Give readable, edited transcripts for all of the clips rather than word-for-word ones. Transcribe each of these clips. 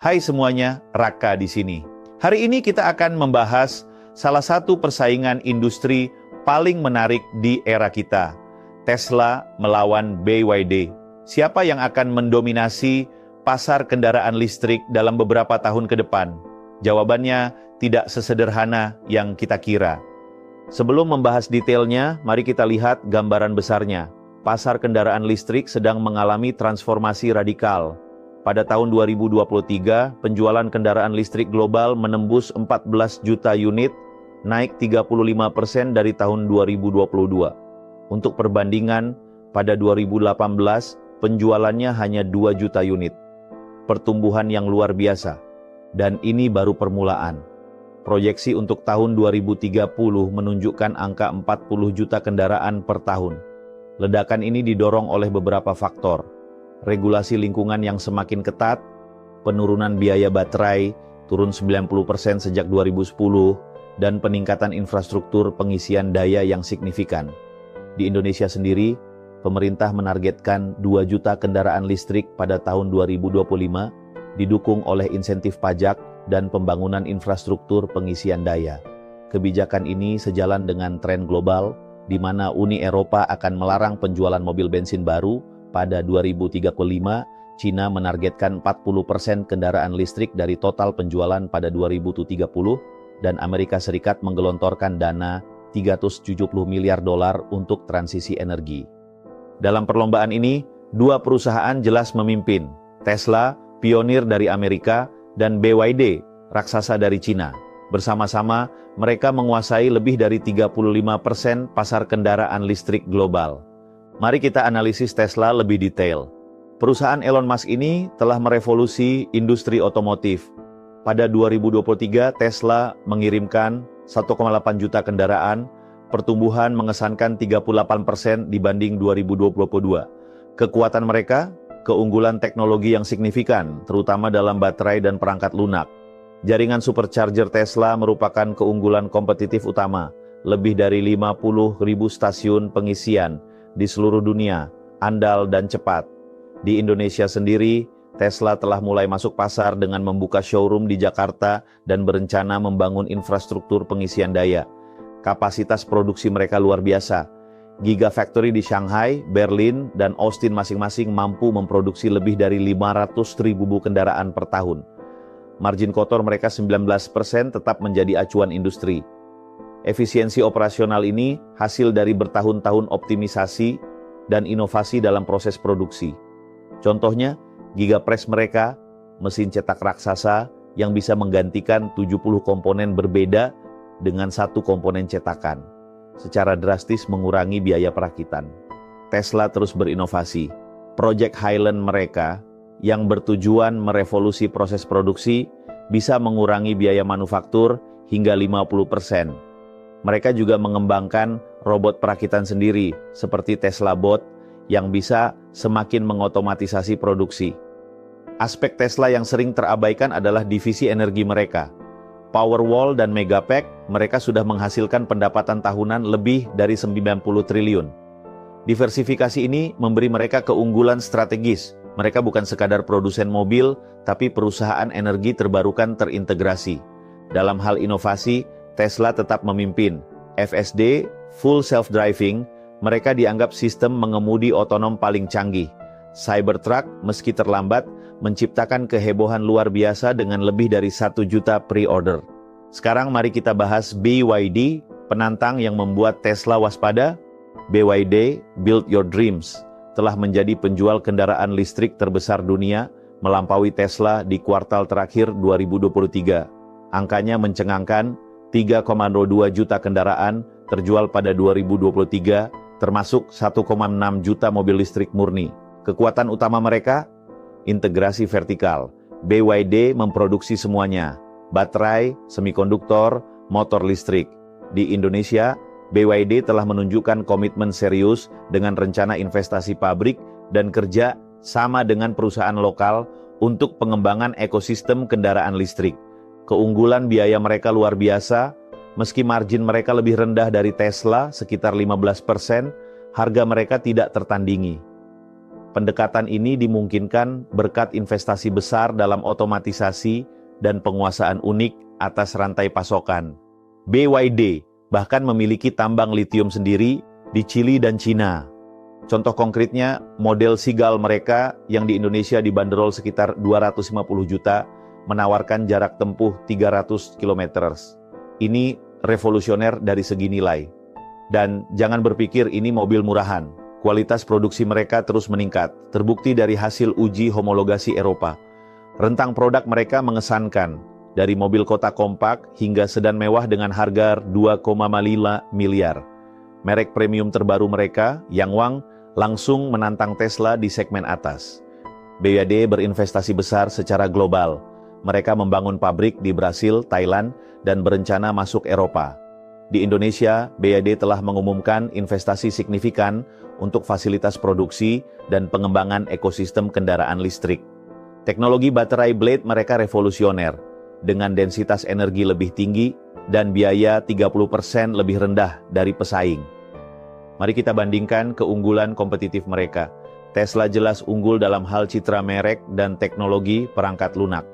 Hai semuanya, Raka di sini. Hari ini kita akan membahas salah satu persaingan industri paling menarik di era kita. Tesla melawan BYD. Siapa yang akan mendominasi pasar kendaraan listrik dalam beberapa tahun ke depan? Jawabannya tidak sesederhana yang kita kira. Sebelum membahas detailnya, mari kita lihat gambaran besarnya. Pasar kendaraan listrik sedang mengalami transformasi radikal. Pada tahun 2023, penjualan kendaraan listrik global menembus 14 juta unit, naik 35% dari tahun 2022. Untuk perbandingan, pada 2018, penjualannya hanya 2 juta unit. Pertumbuhan yang luar biasa. Dan ini baru permulaan. Proyeksi untuk tahun 2030 menunjukkan angka 40 juta kendaraan per tahun. Ledakan ini didorong oleh beberapa faktor. Regulasi lingkungan yang semakin ketat, penurunan biaya baterai turun 90% sejak 2010, dan peningkatan infrastruktur pengisian daya yang signifikan. Di Indonesia sendiri, pemerintah menargetkan 2 juta kendaraan listrik pada tahun 2025, didukung oleh insentif pajak dan pembangunan infrastruktur pengisian daya. Kebijakan ini sejalan dengan tren global, di mana Uni Eropa akan melarang penjualan mobil bensin baru. Pada 2035, Cina menargetkan 40% kendaraan listrik dari total penjualan pada 2030, dan Amerika Serikat menggelontorkan dana $370 miliar untuk transisi energi. Dalam perlombaan ini, dua perusahaan jelas memimpin, Tesla, pionir dari Amerika, dan BYD, raksasa dari Cina. Bersama-sama, mereka menguasai lebih dari 35% pasar kendaraan listrik global. Mari kita analisis Tesla lebih detail. Perusahaan Elon Musk ini telah merevolusi industri otomotif. Pada 2023, Tesla mengirimkan 1,8 juta kendaraan, pertumbuhan mengesankan 38% dibanding 2022. Kekuatan mereka, keunggulan teknologi yang signifikan, terutama dalam baterai dan perangkat lunak. Jaringan supercharger Tesla merupakan keunggulan kompetitif utama, lebih dari 50.000 stasiun pengisian di seluruh dunia, andal dan cepat. Di Indonesia sendiri, Tesla telah mulai masuk pasar dengan membuka showroom di Jakarta dan berencana membangun infrastruktur pengisian daya. Kapasitas produksi mereka luar biasa. Gigafactory di Shanghai, Berlin, dan Austin masing-masing mampu memproduksi lebih dari 500.000 kendaraan per tahun. Margin kotor mereka 19% tetap menjadi acuan industri. Efisiensi operasional ini hasil dari bertahun-tahun optimisasi dan inovasi dalam proses produksi. Contohnya, Gigapress mereka, mesin cetak raksasa yang bisa menggantikan 70 komponen berbeda dengan satu komponen cetakan, secara drastis mengurangi biaya perakitan. Tesla terus berinovasi. Project Highland mereka, yang bertujuan merevolusi proses produksi, bisa mengurangi biaya manufaktur hingga 50%. Mereka juga mengembangkan robot perakitan sendiri, seperti Tesla Bot, yang bisa semakin mengotomatisasi produksi. Aspek Tesla yang sering terabaikan adalah divisi energi mereka. Powerwall dan Megapack, mereka sudah menghasilkan pendapatan tahunan lebih dari 90 triliun. Diversifikasi ini memberi mereka keunggulan strategis. Mereka bukan sekadar produsen mobil, tapi perusahaan energi terbarukan terintegrasi. Dalam hal inovasi, Tesla tetap memimpin. FSD, full self-driving, mereka dianggap sistem mengemudi otonom paling canggih. Cybertruck, meski terlambat, menciptakan kehebohan luar biasa dengan lebih dari 1 juta pre-order. Sekarang mari kita bahas BYD, penantang yang membuat Tesla waspada. BYD, Build Your Dreams, telah menjadi penjual kendaraan listrik terbesar dunia, melampaui Tesla di kuartal terakhir 2023. Angkanya mencengangkan, 3,02 juta kendaraan terjual pada 2023, termasuk 1,6 juta mobil listrik murni. Kekuatan utama mereka, integrasi vertikal. BYD memproduksi semuanya, baterai, semikonduktor, motor listrik. Di Indonesia, BYD telah menunjukkan komitmen serius dengan rencana investasi pabrik dan kerja sama dengan perusahaan lokal untuk pengembangan ekosistem kendaraan listrik. Keunggulan biaya mereka luar biasa, meski margin mereka lebih rendah dari Tesla, sekitar 15%, harga mereka tidak tertandingi. Pendekatan ini dimungkinkan berkat investasi besar dalam otomatisasi dan penguasaan unik atas rantai pasokan. BYD bahkan memiliki tambang litium sendiri di Chili dan Cina. Contoh konkretnya, model Seagull mereka yang di Indonesia dibanderol sekitar 250 juta, menawarkan jarak tempuh 300 km. Ini revolusioner dari segi nilai. Dan jangan berpikir ini mobil murahan. Kualitas produksi mereka terus meningkat, terbukti dari hasil uji homologasi Eropa. Rentang produk mereka mengesankan, dari mobil kota kompak hingga sedan mewah dengan harga 2,5 miliar. Merek premium terbaru mereka, Yangwang, langsung menantang Tesla di segmen atas. BYD berinvestasi besar secara global. Mereka membangun pabrik di Brasil, Thailand, dan berencana masuk Eropa. Di Indonesia, BYD telah mengumumkan investasi signifikan untuk fasilitas produksi dan pengembangan ekosistem kendaraan listrik. Teknologi baterai blade mereka revolusioner, dengan densitas energi lebih tinggi dan biaya 30% lebih rendah dari pesaing. Mari kita bandingkan keunggulan kompetitif mereka. Tesla jelas unggul dalam hal citra merek dan teknologi perangkat lunak.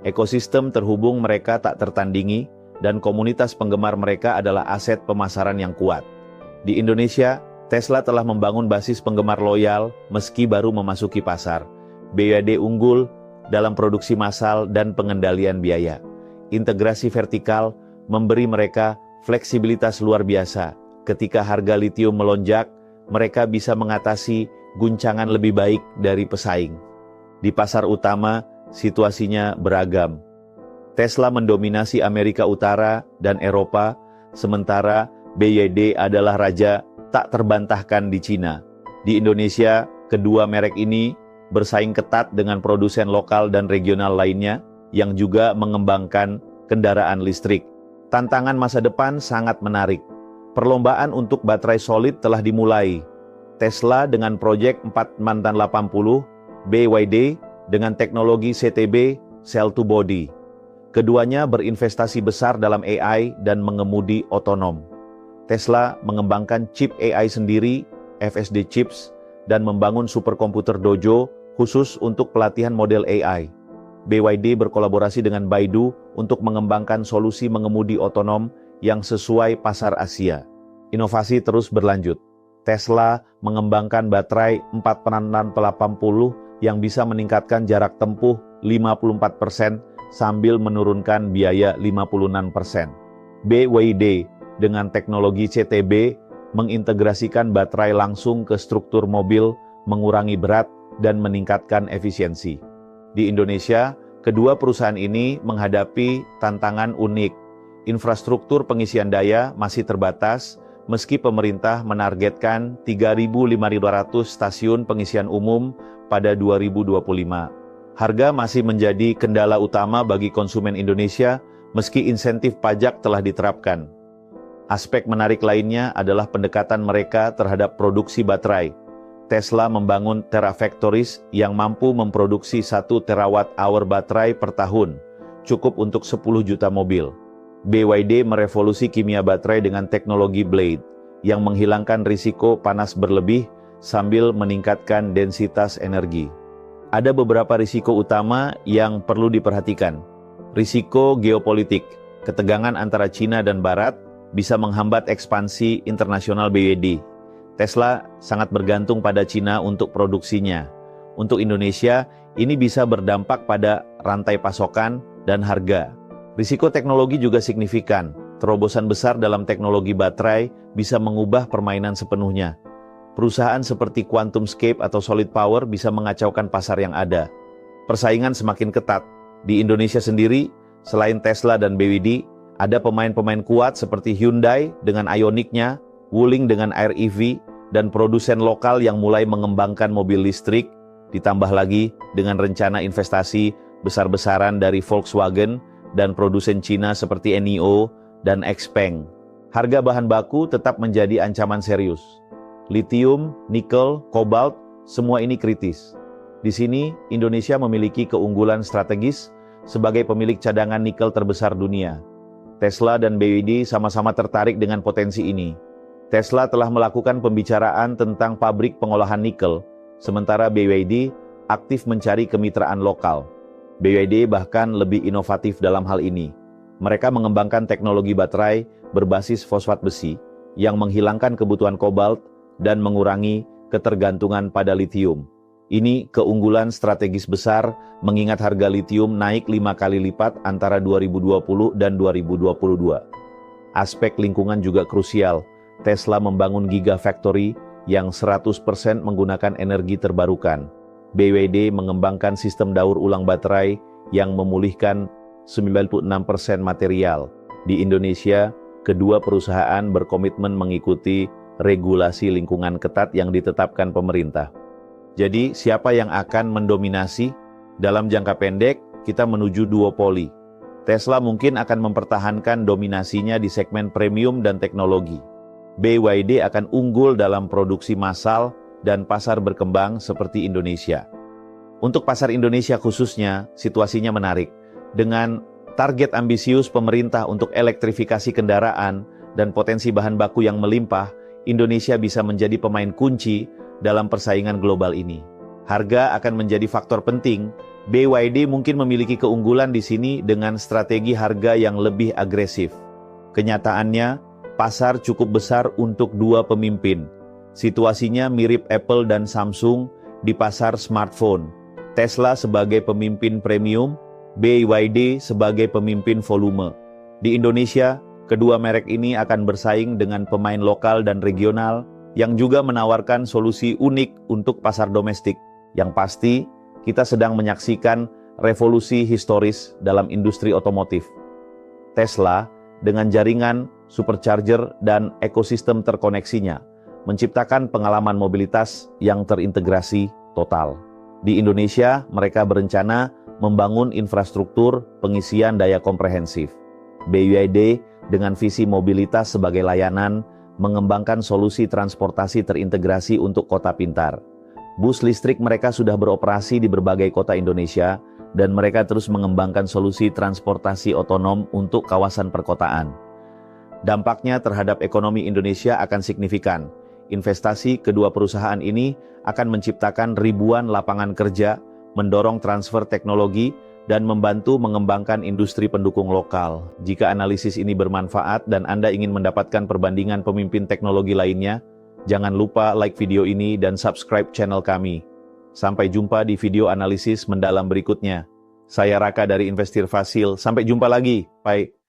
Ekosistem terhubung mereka tak tertandingi, dan komunitas penggemar mereka adalah aset pemasaran yang kuat. Di Indonesia, Tesla telah membangun basis penggemar loyal meski baru memasuki pasar. BYD unggul dalam produksi massal dan pengendalian biaya. Integrasi vertikal memberi mereka fleksibilitas luar biasa. Ketika harga litium melonjak, mereka bisa mengatasi guncangan lebih baik dari pesaing. Di pasar utama, situasinya beragam. Tesla mendominasi Amerika Utara dan Eropa, sementara BYD adalah raja tak terbantahkan di Cina. Di Indonesia, kedua merek ini bersaing ketat dengan produsen lokal dan regional lainnya yang juga mengembangkan kendaraan listrik. Tantangan masa depan sangat menarik. Perlombaan untuk baterai solid telah dimulai. Tesla dengan proyek 480, BYD dengan teknologi CTB, Cell to Body. Keduanya berinvestasi besar dalam AI dan mengemudi otonom. Tesla mengembangkan chip AI sendiri, FSD Chips, dan membangun superkomputer Dojo khusus untuk pelatihan model AI. BYD berkolaborasi dengan Baidu untuk mengembangkan solusi mengemudi otonom yang sesuai pasar Asia. Inovasi terus berlanjut. Tesla mengembangkan baterai 480 yang bisa meningkatkan jarak tempuh 54% sambil menurunkan biaya 56%. BYD dengan teknologi CTB mengintegrasikan baterai langsung ke struktur mobil, mengurangi berat, dan meningkatkan efisiensi. Di Indonesia, kedua perusahaan ini menghadapi tantangan unik. Infrastruktur pengisian daya masih terbatas, meski pemerintah menargetkan 3.500 stasiun pengisian umum pada 2025. Harga masih menjadi kendala utama bagi konsumen Indonesia, meski insentif pajak telah diterapkan. Aspek menarik lainnya adalah pendekatan mereka terhadap produksi baterai. Tesla membangun Terafactories yang mampu memproduksi 1 terawatt-hour baterai per tahun, cukup untuk 10 juta mobil. BYD merevolusi kimia baterai dengan teknologi Blade, yang menghilangkan risiko panas berlebih sambil meningkatkan densitas energi. Ada beberapa risiko utama yang perlu diperhatikan. Risiko geopolitik, ketegangan antara Cina dan Barat, bisa menghambat ekspansi internasional BYD. Tesla sangat bergantung pada Cina untuk produksinya. Untuk Indonesia, ini bisa berdampak pada rantai pasokan dan harga. Risiko teknologi juga signifikan. Terobosan besar dalam teknologi baterai bisa mengubah permainan sepenuhnya. Perusahaan seperti QuantumScape atau Solid Power bisa mengacaukan pasar yang ada. Persaingan semakin ketat. Di Indonesia sendiri, selain Tesla dan BYD, ada pemain-pemain kuat seperti Hyundai dengan Ioniq-nya, Wuling dengan Air EV, dan produsen lokal yang mulai mengembangkan mobil listrik, ditambah lagi dengan rencana investasi besar-besaran dari Volkswagen dan produsen Cina seperti NIO dan XPeng. Harga bahan baku tetap menjadi ancaman serius. Litium, nikel, kobalt, semua ini kritis. Di sini, Indonesia memiliki keunggulan strategis sebagai pemilik cadangan nikel terbesar dunia. Tesla dan BYD sama-sama tertarik dengan potensi ini. Tesla telah melakukan pembicaraan tentang pabrik pengolahan nikel sementara BYD aktif mencari kemitraan lokal. BYD bahkan lebih inovatif dalam hal ini. Mereka mengembangkan teknologi baterai berbasis fosfat besi yang menghilangkan kebutuhan kobalt dan mengurangi ketergantungan pada litium. Ini keunggulan strategis besar mengingat harga litium naik 5 kali lipat antara 2020 dan 2022. Aspek lingkungan juga krusial. Tesla membangun Gigafactory yang 100% menggunakan energi terbarukan. BYD mengembangkan sistem daur ulang baterai yang memulihkan 96% material. Di Indonesia, kedua perusahaan berkomitmen mengikuti regulasi lingkungan ketat yang ditetapkan pemerintah. Jadi, siapa yang akan mendominasi? Dalam jangka pendek, kita menuju duopoli. Tesla mungkin akan mempertahankan dominasinya di segmen premium dan teknologi. BYD akan unggul dalam produksi massal dan pasar berkembang seperti Indonesia. Untuk pasar Indonesia khususnya, situasinya menarik. Dengan target ambisius pemerintah untuk elektrifikasi kendaraan dan potensi bahan baku yang melimpah, Indonesia bisa menjadi pemain kunci dalam persaingan global ini. Harga akan menjadi faktor penting. BYD mungkin memiliki keunggulan di sini dengan strategi harga yang lebih agresif. Kenyataannya, pasar cukup besar untuk dua pemimpin. Situasinya mirip Apple dan Samsung di pasar smartphone. Tesla sebagai pemimpin premium, BYD sebagai pemimpin volume. Di Indonesia, kedua merek ini akan bersaing dengan pemain lokal dan regional yang juga menawarkan solusi unik untuk pasar domestik. Yang pasti, kita sedang menyaksikan revolusi historis dalam industri otomotif. Tesla, dengan jaringan, supercharger, dan ekosistem terkoneksinya, menciptakan pengalaman mobilitas yang terintegrasi total. Di Indonesia, mereka berencana membangun infrastruktur pengisian daya komprehensif. BYD dengan visi mobilitas sebagai layanan, mengembangkan solusi transportasi terintegrasi untuk kota pintar. Bus listrik mereka sudah beroperasi di berbagai kota Indonesia, dan mereka terus mengembangkan solusi transportasi otonom untuk kawasan perkotaan. Dampaknya terhadap ekonomi Indonesia akan signifikan. Investasi kedua perusahaan ini akan menciptakan ribuan lapangan kerja, mendorong transfer teknologi, dan membantu mengembangkan industri pendukung lokal. Jika analisis ini bermanfaat dan Anda ingin mendapatkan perbandingan pemimpin teknologi lainnya, jangan lupa like video ini dan subscribe channel kami. Sampai jumpa di video analisis mendalam berikutnya. Saya Raka dari Investir Fasil. Sampai jumpa lagi. Bye.